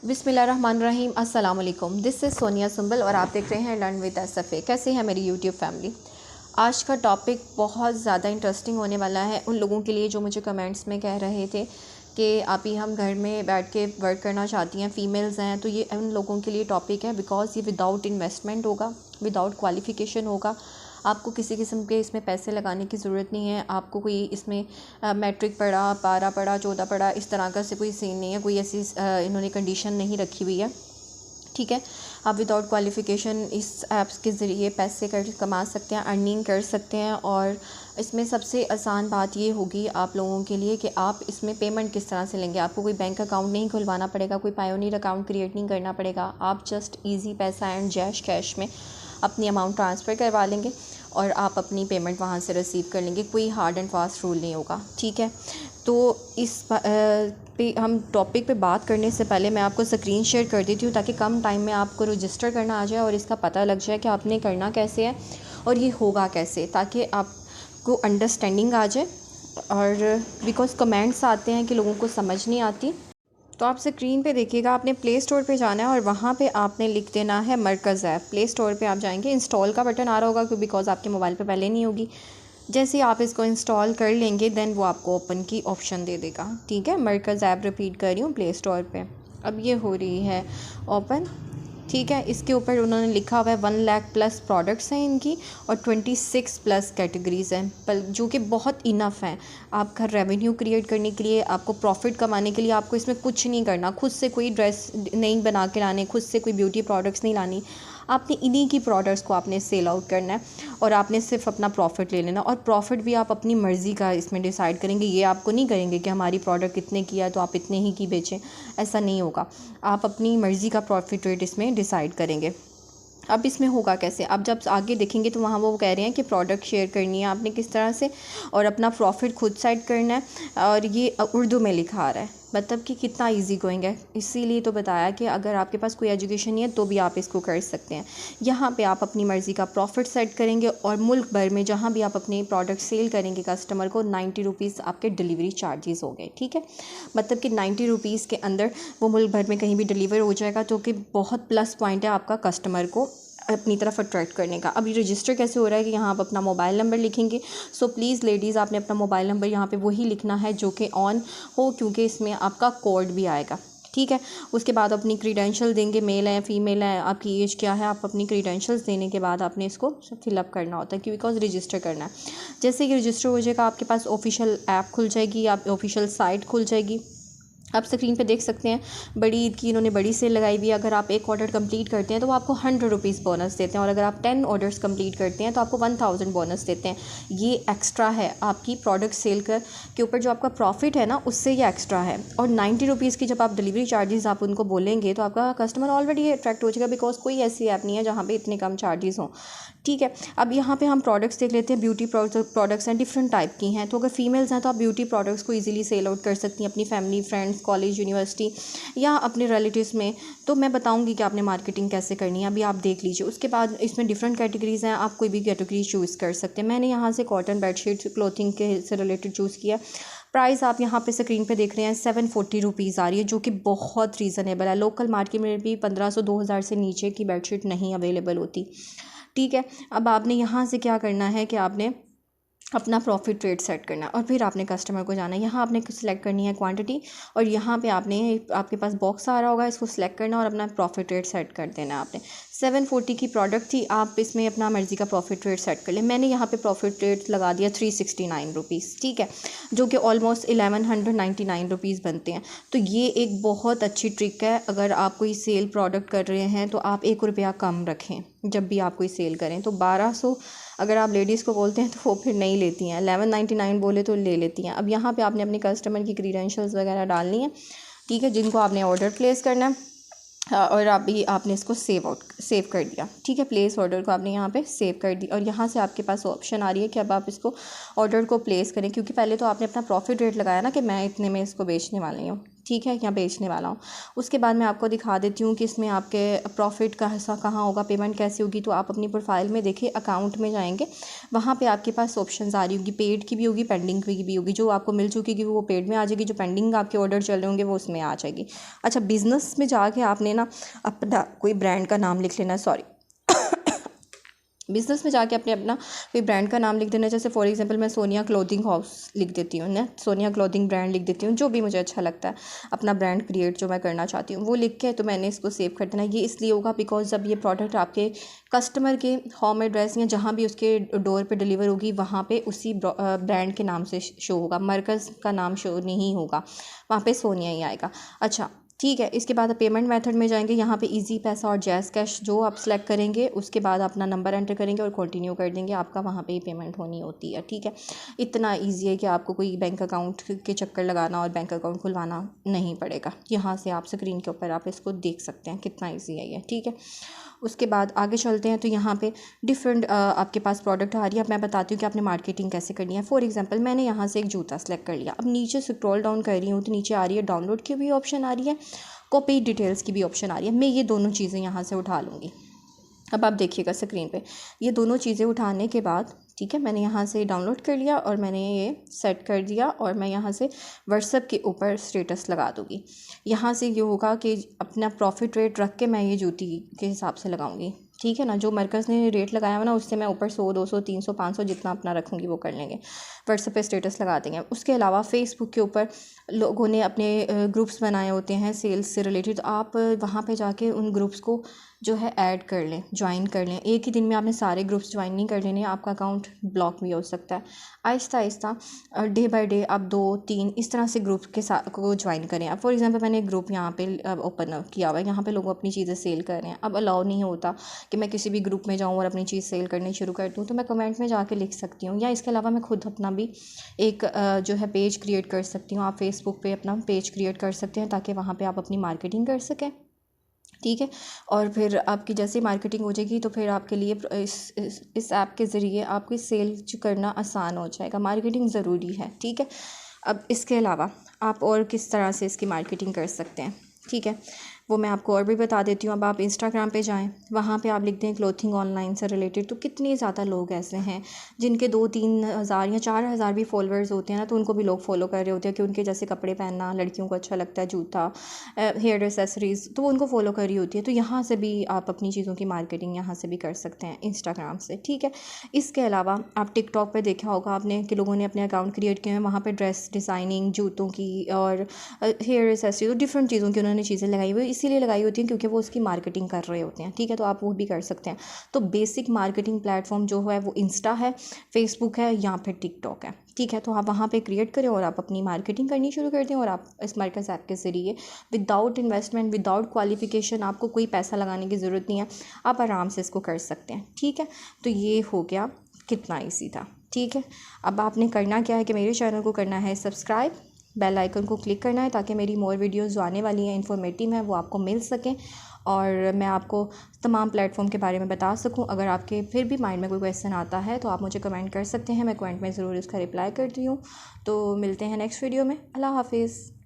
बिस्मिल्लाहिर्रहमानिर्रहीम। अस्सलाम वालेकुम। दिस इज़ सोनिया सुंबल और आप देख रहे हैं लर्न विद एसएफए। कैसे है मेरी यूट्यूब फैमिली। आज का टॉपिक बहुत ज़्यादा इंटरेस्टिंग होने वाला है उन लोगों के लिए जो मुझे कमेंट्स में कह रहे थे कि आप ही हम घर में बैठ के वर्क करना चाहती हैं, फ़ीमेल्स हैं, तो ये उन लोगों के लिए टॉपिक है। बिकॉज़ ये विदाउट इन्वेस्टमेंट होगा, विदाउट क्वालिफ़िकेशन होगा। आपको किसी किस्म के इसमें पैसे लगाने की ज़रूरत नहीं है। आपको कोई इसमें मैट्रिक पढ़ा, 12 पढ़ा, 14 पढ़ा, इस तरह का से कोई सीन नहीं है। कोई ऐसी इन्होंने कंडीशन नहीं रखी हुई है, ठीक है। आप विदाउट क्वालिफ़िकेशन इस ऐप्स के ज़रिए पैसे कमा सकते हैं, अर्निंग कर सकते हैं। और इसमें सबसे आसान बात ये होगी आप लोगों के लिए कि आप इसमें पेमेंट किस तरह से लेंगे। आपको कोई बैंक अकाउंट नहीं खुलवाना पड़ेगा, कोई पायोनियर अकाउंट क्रिएट नहीं करना पड़ेगा। आप जस्ट ईजी पैसा एंड जैश कैश में अपनी अमाउंट ट्रांसफ़र करवा लेंगे और आप अपनी पेमेंट वहाँ से रिसीव कर लेंगे। कोई हार्ड एंड फास्ट रूल नहीं होगा, ठीक है। तो इस पे हम टॉपिक पे बात करने से पहले मैं आपको स्क्रीन शेयर कर देती हूँ ताकि कम टाइम में आपको रजिस्टर करना आ जाए और इसका पता लग जाए कि आपने करना कैसे है और ये होगा कैसे, ताकि आपको अंडरस्टैंडिंग आ जाए। और बिकॉज़ कमेंट्स आते हैं कि लोगों को समझ नहीं आती, तो आप स्क्रीन पे देखिएगा। आपने प्ले स्टोर पे जाना है और वहाँ पे आपने लिख देना है मरकज़ ऐप। प्ले स्टोर पे आप जाएंगे, इंस्टॉल का बटन आ रहा होगा क्योंकि बिकॉज़ आपके मोबाइल पे पहले नहीं होगी। जैसे ही आप इसको इंस्टॉल कर लेंगे देन वो आपको ओपन की ऑप्शन दे देगा, ठीक है। मरकज़ ऐप रिपीट कर रही हूँ प्ले स्टोर पे। अब ये हो रही है ओपन, ठीक है। इसके ऊपर उन्होंने लिखा हुआ है 1 लाख प्लस प्रोडक्ट्स हैं इनकी और 26 प्लस कैटेगरीज़ हैं, पर जो कि बहुत इनफ हैं आपका रेवेन्यू क्रिएट करने के लिए, आपको प्रॉफिट कमाने के लिए। आपको इसमें कुछ नहीं करना, खुद से कोई ड्रेस नहीं बना के लाने, खुद से कोई ब्यूटी प्रोडक्ट्स नहीं लानी। आपने इन्हीं की प्रोडक्ट्स को आपने सेल आउट करना है और आपने सिर्फ अपना प्रॉफिट ले लेना। और प्रॉफिट भी आप अपनी मर्ज़ी का इसमें डिसाइड करेंगे। ये आपको नहीं करेंगे कि हमारी प्रोडक्ट इतने की है तो आप इतने ही की बेचें, ऐसा नहीं होगा। आप अपनी मर्ज़ी का प्रॉफिट रेट इसमें डिसाइड करेंगे। अब इसमें होगा कैसे, आप जब आगे देखेंगे तो वहाँ वो कह रहे हैं कि प्रोडक्ट शेयर करनी है आपने किस तरह से और अपना प्रॉफिट खुद सेट करना है। और ये उर्दू में लिखा आ रहा है, मतलब कि कितना इजी गोइंग है। इसीलिए तो बताया कि अगर आपके पास कोई एजुकेशन नहीं है तो भी आप इसको कर सकते हैं। यहाँ पे आप अपनी मर्ज़ी का प्रॉफिट सेट करेंगे और मुल्क भर में जहाँ भी आप अपने प्रोडक्ट सेल करेंगे कस्टमर को 90 रुपीज़ आपके डिलीवरी चार्जेस हो गए, ठीक है। मतलब कि 90 रुपीज़ के अंदर वो मुल्क भर में कहीं भी डिलीवर हो जाएगा, जो कि बहुत प्लस पॉइंट है आपका कस्टमर को अपनी तरफ अट्रैक्ट करने का। अब ये रजिस्टर कैसे हो रहा है कि यहाँ आप अपना मोबाइल नंबर लिखेंगे। सो प्लीज़ लेडीज़, आपने अपना मोबाइल नंबर यहाँ पे वही लिखना है जो कि ऑन हो, क्योंकि इसमें आपका कोड भी आएगा, ठीक है। उसके बाद अपनी क्रीडेंशियल देंगे, मेल है फीमेल है, आपकी एज क्या है, आप अपनी क्रीडेंशियल्स देने के बाद आपने इसको फिलअप करना होता है बिकॉज रजिस्टर करना है। जैसे कि रजिस्टर हो जाएगा आपके पास ऑफिशियल ऐप खुल जाएगी, आप ऑफिशियल साइट खुल जाएगी। आप स्क्रीन पे देख सकते हैं बड़ी ईद की इन्होंने बड़ी सेल लगाई हुई है। अगर आप एक ऑर्डर कंप्लीट करते हैं तो वो आपको 100 रुपीज़ बोनस देते हैं और अगर आप 10 ऑर्डर्स कंप्लीट करते हैं तो आपको 1000 बोनस देते हैं। ये एक्स्ट्रा है आपकी प्रोडक्ट सेल के ऊपर जो आपका प्रॉफिट है ना, उससे ये एक्स्ट्रा है। और 90 रुपीज़ की जब आप डिलीवरी चार्जेस आप उनको बोलेंगे तो आपका कस्टमर ऑलरेडी अट्रैक्ट हो जाएगा, बिकॉज कोई ऐसी ऐप नहीं है जहाँ पर इतने कम चार्जेस हों, ठीक है। अब यहाँ पे हम प्रोडक्ट्स देख लेते हैं। ब्यूटी प्रोडक्ट्स हैं, डिफरेंट टाइप की हैं। तो अगर फीमेल्स हैं तो आप ब्यूटी प्रोडक्ट्स को इजीली सेल आउट कर सकती हैं अपनी फैमिली, फ्रेंड्स, कॉलेज, यूनिवर्सिटी या अपने रिलेटिव्स में। तो मैं बताऊंगी कि आपने मार्केटिंग कैसे करनी है, अभी आप देख लीजिए। उसके बाद इसमें डिफरेंट कैटेगरीज़ हैं, आप कोई भी कैटेगरी चूज़ कर सकते हैं। मैंने यहाँ से कॉटन बेडशीट क्लोथिंग के से रिलेटेड चूज़ किया। प्राइस आप यहाँ पे स्क्रीन पे देख रहे हैं 740 रुपीज़ आ रही है, जो कि बहुत रीज़नेबल है। लोकल मार्केट में भी 1500-2000 से नीचे की बेडशीट नहीं अवेलेबल होती, ठीक है। अब आपने यहाँ से क्या करना है कि आपने अपना प्रॉफिट रेट सेट करना है और फिर आपने कस्टमर को जाना है। यहाँ आपने सिलेक्ट करनी है क्वांटिटी और यहाँ पे आपने आपके पास बॉक्स आ रहा होगा, इसको सिलेक्ट करना और अपना प्रॉफिट रेट सेट कर देना है आपने। 740 की प्रोडक्ट थी, आप इसमें अपना मर्ज़ी का प्रॉफिट रेट सेट कर लें। मैंने यहाँ पे प्रॉफिट रेट लगा दिया 369 रुपीज़, ठीक है, जो कि ऑलमोस्ट 1199 रुपीज़ बनते हैं। तो ये एक बहुत अच्छी ट्रिक है। अगर आप कोई सेल प्रोडक्ट कर रहे हैं तो आप 1 रुपया कम रखें जब भी आप कोई सेल करें। तो 1200 अगर आप लेडीज़ को बोलते हैं तो वो फिर नहीं लेती हैं, 1199 बोले तो ले लेती हैं। अब यहाँ पे आपने अपने कस्टमर की क्रीडेंशियल्स वगैरह डालनी है, ठीक है, जिनको आपने ऑर्डर प्लेस करना है। और आपने इसको सेव कर दिया, ठीक है। प्लेस ऑर्डर को आपने यहाँ पे सेव कर दिया और यहाँ से आपके पास ऑप्शन आ रही है कि अब आप इसको ऑर्डर को प्लेस करें, क्योंकि पहले तो आपने अपना प्रॉफिट रेट लगाया ना कि मैं इतने में इसको बेचने वाली हूँ, ठीक है, या बेचने वाला हूँ। उसके बाद मैं आपको दिखा देती हूँ कि इसमें आपके प्रॉफिट का हिस्सा कहाँ होगा, पेमेंट कैसे होगी। तो आप अपनी प्रोफाइल में देखिए, अकाउंट में जाएंगे, वहाँ पे आपके पास ऑप्शंस आ रही होगी, पेड की भी होगी, पेंडिंग की भी होगी। जो आपको मिल चुकी है वो पेड में आ जाएगी, जो पेंडिंग आपके ऑर्डर चल रहे होंगे वो उसमें आ जाएगी। अच्छा, बिज़नेस में जाके आपने ना अपना कोई ब्रांड का नाम लिख लेना, सॉरी बिज़नेस में जाके अपना कोई ब्रांड का नाम लिख देना। जैसे फॉर एग्जांपल मैं सोनिया क्लोथिंग हाउस लिख देती हूँ ना, सोनिया क्लोथिंग ब्रांड लिख देती हूँ, जो भी मुझे अच्छा लगता है, अपना ब्रांड क्रिएट जो मैं करना चाहती हूँ वो लिख के तो मैंने इसको सेव कर देना। ये इसलिए होगा बिकॉज जब ये प्रोडक्ट आपके कस्टमर के होम एड्रेस या जहाँ भी उसके डोर पर डिलीवर होगी वहाँ पर उसी ब्रांड के नाम से शो होगा, मरकज़ का नाम शो नहीं होगा, वहाँ पर सोनिया ही आएगा। अच्छा ठीक है, इसके बाद पेमेंट मेथड में जाएंगे, यहाँ पे इजी पैसा और जैज़ कैश जो आप सेलेक्ट करेंगे, उसके बाद अपना नंबर एंटर करेंगे और कंटिन्यू कर देंगे, आपका वहाँ पे ही पेमेंट होनी होती है। ठीक है, इतना इजी है कि आपको कोई बैंक अकाउंट के चक्कर लगाना और बैंक अकाउंट खुलवाना नहीं पड़ेगा। यहाँ से आप स्क्रीन के ऊपर आप इसको देख सकते हैं कितना ईजी है ये। ठीक है, उसके बाद आगे चलते हैं। तो यहाँ पे डिफरेंट आपके पास प्रोडक्ट आ रही है। अब मैं बताती हूँ कि आपने मार्केटिंग कैसे करनी है। फॉर एग्जांपल मैंने यहाँ से एक जूता सेलेक्ट कर लिया, अब नीचे स्क्रॉल डाउन कर रही हूँ तो नीचे आ रही है डाउनलोड की भी ऑप्शन आ रही है, कॉपी डिटेल्स की भी ऑप्शन आ रही है। मैं ये दोनों चीज़ें यहाँ से उठा लूँगी। अब आप देखिएगा स्क्रीन पे, ये दोनों चीज़ें उठाने के बाद ठीक है, मैंने यहाँ से डाउनलोड कर लिया और मैंने ये सेट कर दिया और मैं यहाँ से व्हाट्सएप के ऊपर स्टेटस लगा दूँगी। यहाँ से ये होगा कि अपना प्रॉफिट रेट रख के मैं ये जूती के हिसाब से लगाऊंगी। ठीक है ना, जो मरकज़ ने रेट लगाया हुआ ना उससे मैं ऊपर 100 200 300 500 जितना अपना रखूँगी वो कर लेंगे, व्हाट्सएप पे स्टेटस लगा देंगे। उसके अलावा फेसबुक के ऊपर लोगों ने अपने ग्रुप्स बनाए होते हैं सेल्स से रिलेटेड, तो आप वहाँ पे जाके उन ग्रुप्स को जो है ऐड कर लें, ज्वाइन कर लें। एक ही दिन में आपने सारे ग्रुप्स ज्वाइन नहीं कर लेने, आपका अकाउंट ब्लॉक भी हो सकता है। Aahista Aahista day by day आप 2-3 इस तरह से ग्रुप के साथ को ज्वाइन करें। अब फॉर एग्जांपल मैंने एक ग्रुप यहाँ पे ओपन किया हुआ है, यहाँ पे लोग अपनी चीज़ें सेल कर रहे हैं। अब अलाउ नहीं होता कि मैं किसी भी ग्रुप में जाऊँ और अपनी चीज़ सेल करनी शुरू कर दूँ, तो मैं कमेंट में जाके लिख सकती हूँ, या इसके अलावा मैं खुद अपना भी एक जो है पेज क्रिएट कर सकती हूँ। आप फेसबुक पे अपना पेज क्रिएट कर सकते हैं ताकि वहाँ पे आप अपनी मार्केटिंग कर सकें। ठीक है, और फिर आपकी जैसे मार्केटिंग हो जाएगी तो फिर आपके लिए इस ऐप के ज़रिए आपकी सेल करना आसान हो जाएगा। मार्केटिंग ज़रूरी है। ठीक है, अब इसके अलावा आप और किस तरह से इसकी मार्केटिंग कर सकते हैं, ठीक है, वो मैं आपको और भी बता देती हूँ। अब आप इंस्टाग्राम पे जाएं, वहाँ पे आप लिख दें क्लोथिंग ऑनलाइन से रिलेटेड, तो कितने ज़्यादा लोग ऐसे हैं जिनके 2-3 हज़ार या 4 हज़ार भी फॉलोअर्स होते हैं ना, तो उनको भी लोग फॉलो कर रहे होते हैं कि उनके जैसे कपड़े पहनना लड़कियों को अच्छा लगता है, जूता, हेयर एसेसरीज़, तो वो उनको फॉलो कर रही होती है। तो यहाँ से भी आप अपनी चीज़ों की मार्केटिंग यहाँ से भी कर सकते हैं इंस्टाग्राम से। ठीक है, इसके अलावा आप टिकटॉक पर देखा होगा आपने कि लोगों ने अपने अकाउंट क्रिएट किए हैं, वहाँ पर ड्रेस डिज़ाइनिंग, जूतों की और हेयर एसेसरी, तो डिफरेंट चीज़ों की उन्होंने चीज़ें लगाई हुई, इसीलिए लगाई होती हैं क्योंकि वो उसकी मार्केटिंग कर रहे होते हैं। ठीक है, तो आप वो भी कर सकते हैं। तो बेसिक मार्केटिंग प्लेटफॉर्म जो है वो इंस्टा है, फेसबुक है या फिर टिकटॉक है। ठीक है, तो आप वहाँ पे क्रिएट करें और आप अपनी मार्केटिंग करनी शुरू कर दें, और आप इस मरकज़ ऐप के ज़रिए विदाउट इन्वेस्टमेंट, विदाउट क्वालिफिकेशन, आपको कोई पैसा लगाने की ज़रूरत नहीं है, आप आराम से इसको कर सकते हैं। ठीक है, तो ये हो गया कितना ईजी था। ठीक है, अब आपने करना क्या है कि मेरे चैनल को करना है सब्सक्राइब, बेल आइकन को क्लिक करना है ताकि मेरी मोर वीडियोस जो आने वाली हैं इन्फॉर्मेटिव हैं वो आपको मिल सकें और मैं आपको तमाम प्लेटफॉर्म के बारे में बता सकूं। अगर आपके फिर भी माइंड में कोई क्वेश्चन आता है तो आप मुझे कमेंट कर सकते हैं, मैं कमेंट में ज़रूर उसका रिप्लाई करती हूँ। तो मिलते हैं नेक्स्ट वीडियो में। अल्लाह हाफिज़।